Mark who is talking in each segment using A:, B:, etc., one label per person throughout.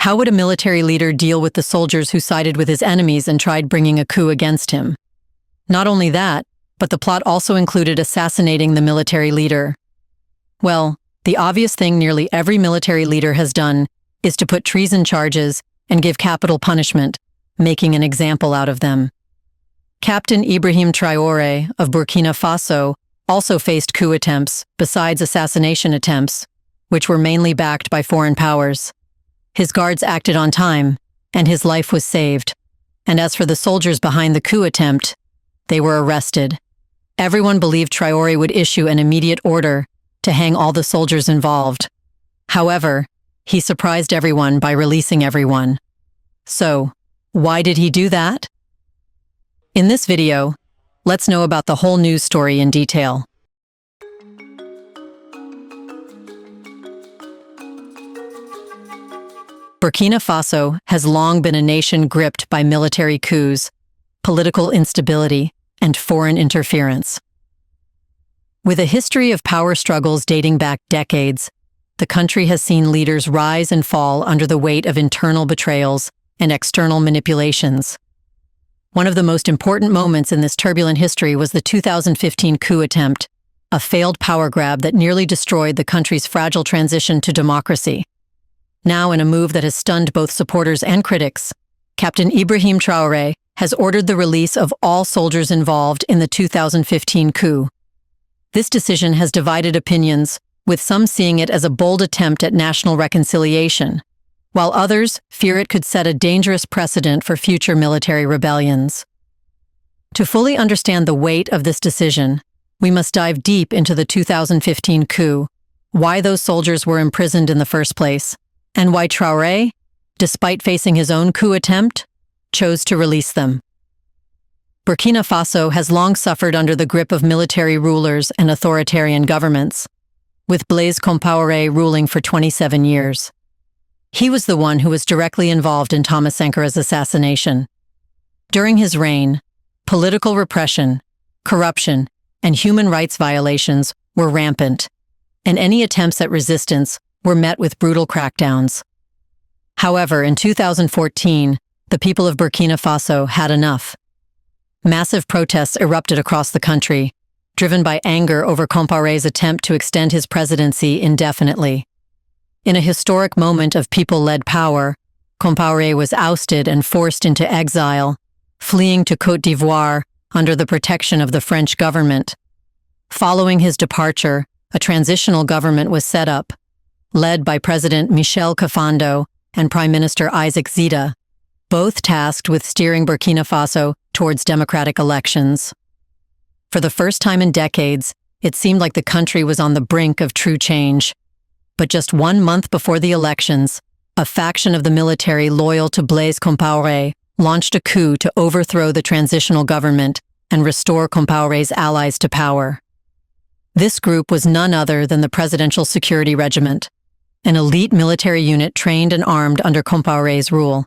A: How would a military leader deal with the soldiers who sided with his enemies and tried bringing a coup against him? Not only that, but the plot also included assassinating the military leader. Well, the obvious thing nearly every military leader has done is to put treason charges and give capital punishment, making an example out of them. Captain Ibrahim Traore of Burkina Faso also faced coup attempts besides assassination attempts, which were mainly backed by foreign powers. His guards acted on time, and his life was saved. And as for the soldiers behind the coup attempt, they were arrested. Everyone believed Traore would issue an immediate order to hang all the soldiers involved. However, he surprised everyone by releasing everyone. So, why did he do that? In this video, let's know about the whole news story in detail. Burkina Faso has long been a nation gripped by military coups, political instability, and foreign interference. With a history of power struggles dating back decades, the country has seen leaders rise and fall under the weight of internal betrayals and external manipulations. One of the most important moments in this turbulent history was the 2015 coup attempt, a failed power grab that nearly destroyed the country's fragile transition to democracy. Now, in a move that has stunned both supporters and critics, Captain Ibrahim Traore has ordered the release of all soldiers involved in the 2015 coup. This decision has divided opinions, with some seeing it as a bold attempt at national reconciliation, while others fear it could set a dangerous precedent for future military rebellions. To fully understand the weight of this decision, we must dive deep into the 2015 coup, why those soldiers were imprisoned in the first place, and why Traore, despite facing his own coup attempt, chose to release them. Burkina Faso has long suffered under the grip of military rulers and authoritarian governments, with Blaise Compaoré ruling for 27 years. He was the one who was directly involved in Thomas Sankare's assassination. During his reign, political repression, corruption, and human rights violations were rampant, and any attempts at resistance were met with brutal crackdowns. However, in 2014, the people of Burkina Faso had enough. Massive protests erupted across the country, driven by anger over Compaoré's attempt to extend his presidency indefinitely. In a historic moment of people-led power, Compaoré was ousted and forced into exile, fleeing to Côte d'Ivoire under the protection of the French government. Following his departure, a transitional government was set up, led by President Michel Kafando and Prime Minister Isaac Zida, both tasked with steering Burkina Faso towards democratic elections. For the first time in decades, it seemed like the country was on the brink of true change. But just 1 month before the elections, a faction of the military loyal to Blaise Compaoré launched a coup to overthrow the transitional government and restore Compaoré's allies to power. This group was none other than the Presidential Security Regiment, an elite military unit trained and armed under Compaoré's rule,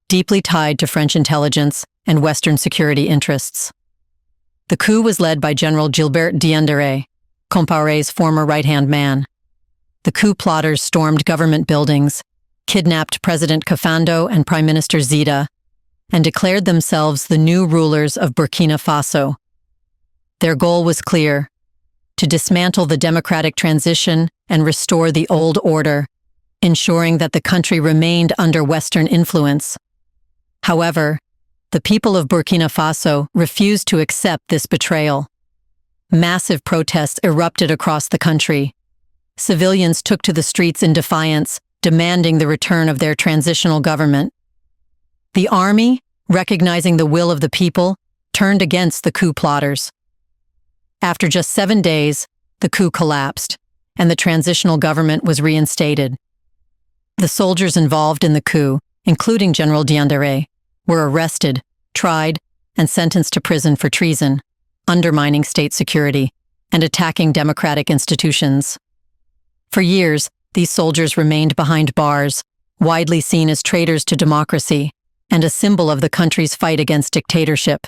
A: deeply tied to French intelligence and Western security interests. The coup was led by General Gilbert Diendéré, Compaoré's former right-hand man. The coup plotters stormed government buildings, kidnapped President Kafando and Prime Minister Zida, and declared themselves the new rulers of Burkina Faso. Their goal was clear: to dismantle the democratic transition and restore the old order, ensuring that the country remained under Western influence. However, the people of Burkina Faso refused to accept this betrayal. Massive protests erupted across the country. Civilians took to the streets in defiance, demanding the return of their transitional government. The army, recognizing the will of the people, turned against the coup plotters. After just 7 days, the coup collapsed, and the transitional government was reinstated. The soldiers involved in the coup, including General Diendéré, were arrested, tried, and sentenced to prison for treason, undermining state security, and attacking democratic institutions. For years, these soldiers remained behind bars, widely seen as traitors to democracy, and a symbol of the country's fight against dictatorship.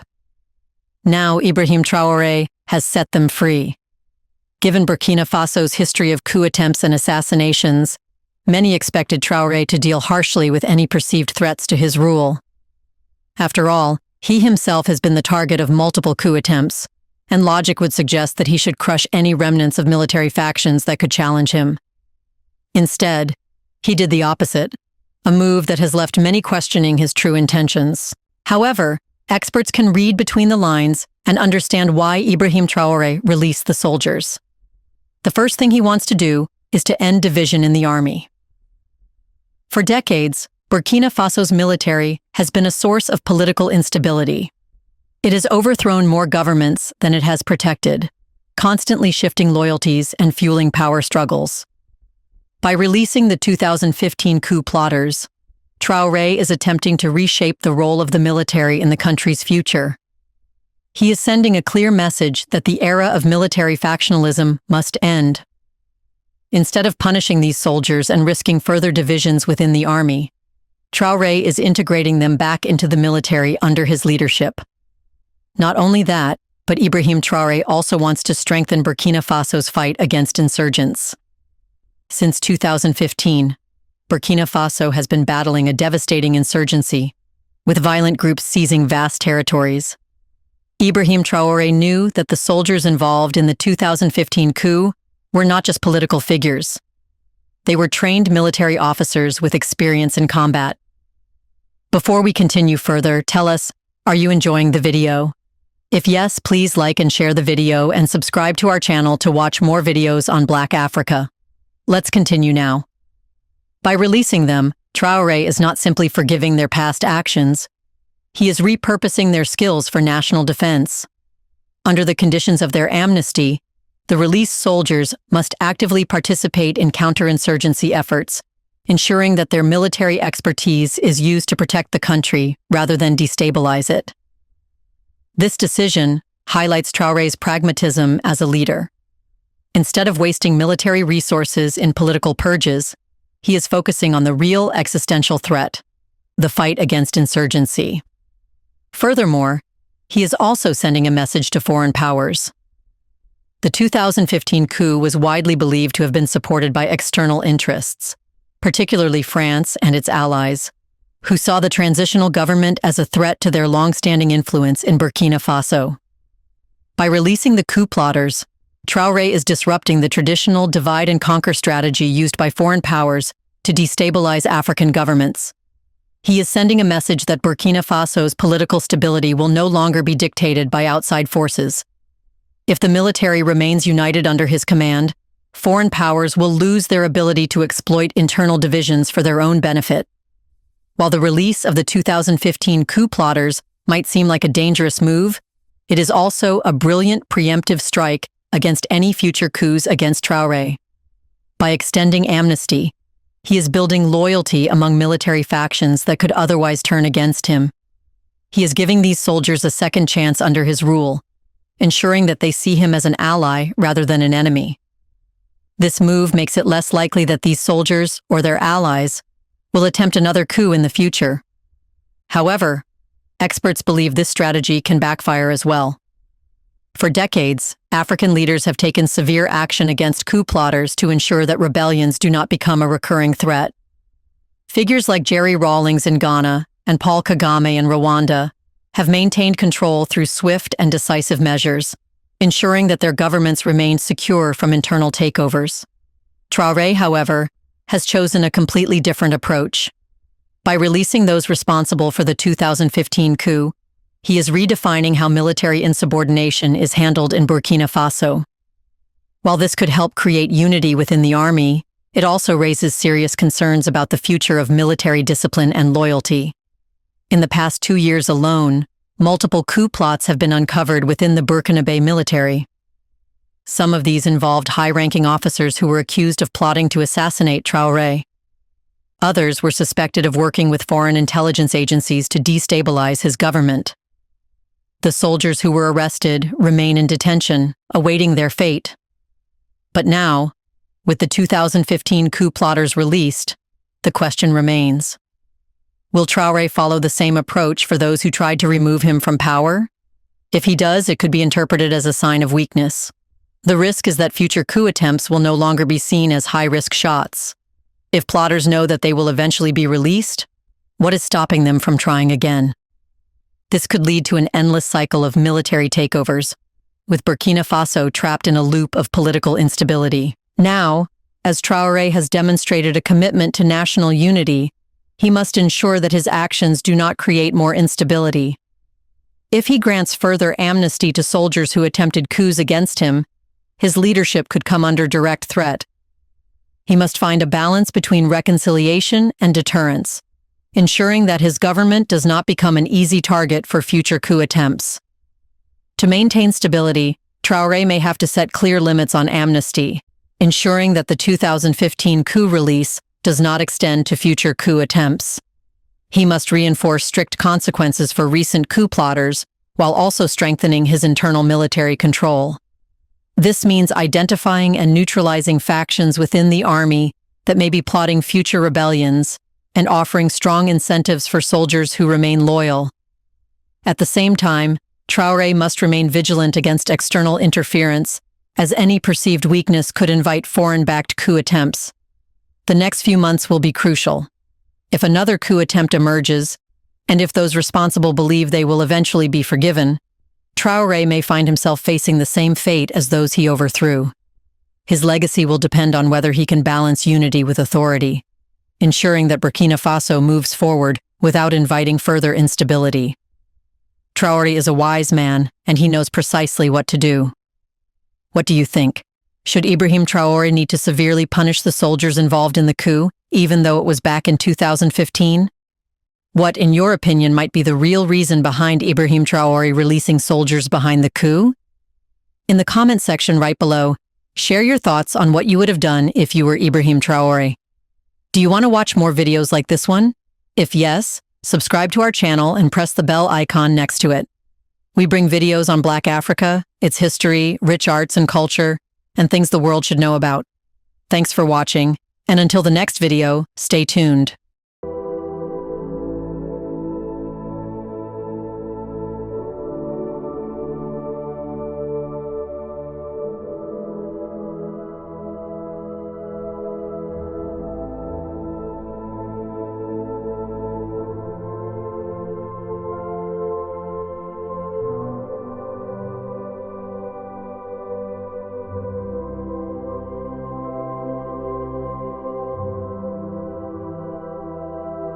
A: Now Ibrahim Traore has set them free. Given Burkina Faso's history of coup attempts and assassinations, many expected Traore to deal harshly with any perceived threats to his rule. After all, he himself has been the target of multiple coup attempts, and logic would suggest that he should crush any remnants of military factions that could challenge him. Instead, he did the opposite, a move that has left many questioning his true intentions. However, experts can read between the lines and understand why Ibrahim Traore released the soldiers. The first thing he wants to do is to end division in the army. For decades, Burkina Faso's military has been a source of political instability. It has overthrown more governments than it has protected, constantly shifting loyalties and fueling power struggles. By releasing the 2015 coup plotters, Traore is attempting to reshape the role of the military in the country's future. He is sending a clear message that the era of military factionalism must end. Instead of punishing these soldiers and risking further divisions within the army, Traore is integrating them back into the military under his leadership. Not only that, but Ibrahim Traore also wants to strengthen Burkina Faso's fight against insurgents. Since 2015, Burkina Faso has been battling a devastating insurgency, with violent groups seizing vast territories. Ibrahim Traore knew that the soldiers involved in the 2015 coup were not just political figures. They were trained military officers with experience in combat. Before we continue further, tell us, are you enjoying the video? If yes, please like and share the video and subscribe to our channel to watch more videos on Black Africa. Let's continue now. By releasing them, Traore is not simply forgiving their past actions. He is repurposing their skills for national defense. Under the conditions of their amnesty, the released soldiers must actively participate in counterinsurgency efforts, ensuring that their military expertise is used to protect the country rather than destabilize it. This decision highlights Traore's pragmatism as a leader. Instead of wasting military resources in political purges, he is focusing on the real existential threat, the fight against insurgency. Furthermore, he is also sending a message to foreign powers. The 2015 coup was widely believed to have been supported by external interests, particularly France and its allies, who saw the transitional government as a threat to their long-standing influence in Burkina Faso. By releasing the coup plotters, Traore is disrupting the traditional divide-and-conquer strategy used by foreign powers to destabilize African governments. He is sending a message that Burkina Faso's political stability will no longer be dictated by outside forces. If the military remains united under his command, foreign powers will lose their ability to exploit internal divisions for their own benefit. While the release of the 2015 coup plotters might seem like a dangerous move, it is also a brilliant preemptive strike against any future coups against Traore. By extending amnesty, he is building loyalty among military factions that could otherwise turn against him. He is giving these soldiers a second chance under his rule, ensuring that they see him as an ally rather than an enemy. This move makes it less likely that these soldiers, or their allies, will attempt another coup in the future. However, experts believe this strategy can backfire as well. For decades, African leaders have taken severe action against coup plotters to ensure that rebellions do not become a recurring threat. Figures like Jerry Rawlings in Ghana and Paul Kagame in Rwanda have maintained control through swift and decisive measures, ensuring that their governments remain secure from internal takeovers. Traore, however, has chosen a completely different approach. By releasing those responsible for the 2015 coup, he is redefining how military insubordination is handled in Burkina Faso. While this could help create unity within the army, it also raises serious concerns about the future of military discipline and loyalty. In the past 2 years alone, multiple coup plots have been uncovered within the Burkinabe military. Some of these involved high-ranking officers who were accused of plotting to assassinate Traore. Others were suspected of working with foreign intelligence agencies to destabilize his government. The soldiers who were arrested remain in detention, awaiting their fate. But now, with the 2015 coup plotters released, the question remains. Will Traore follow the same approach for those who tried to remove him from power? If he does, it could be interpreted as a sign of weakness. The risk is that future coup attempts will no longer be seen as high-risk shots. If plotters know that they will eventually be released, what is stopping them from trying again? This could lead to an endless cycle of military takeovers, with Burkina Faso trapped in a loop of political instability. Now, as Traore has demonstrated a commitment to national unity, he must ensure that his actions do not create more instability. If he grants further amnesty to soldiers who attempted coups against him, his leadership could come under direct threat. He must find a balance between reconciliation and deterrence, ensuring that his government does not become an easy target for future coup attempts. To maintain stability, Traore may have to set clear limits on amnesty, ensuring that the 2015 coup release does not extend to future coup attempts. He must reinforce strict consequences for recent coup plotters, while also strengthening his internal military control. This means identifying and neutralizing factions within the army that may be plotting future rebellions and offering strong incentives for soldiers who remain loyal. At the same time, Traore must remain vigilant against external interference, as any perceived weakness could invite foreign-backed coup attempts. The next few months will be crucial. If another coup attempt emerges, and if those responsible believe they will eventually be forgiven, Traore may find himself facing the same fate as those he overthrew. His legacy will depend on whether he can balance unity with authority, ensuring that Burkina Faso moves forward without inviting further instability. Traore is a wise man, and he knows precisely what to do. What do you think? Should Ibrahim Traore need to severely punish the soldiers involved in the coup, even though it was back in 2015? What, in your opinion, might be the real reason behind Ibrahim Traore releasing soldiers behind the coup? In the comment section right below, share your thoughts on what you would have done if you were Ibrahim Traore. Do you want to watch more videos like this one? If yes, subscribe to our channel and press the bell icon next to it. We bring videos on Black Africa, its history, rich arts and culture, and things the world should know about. Thanks for watching, and until the next video, stay tuned.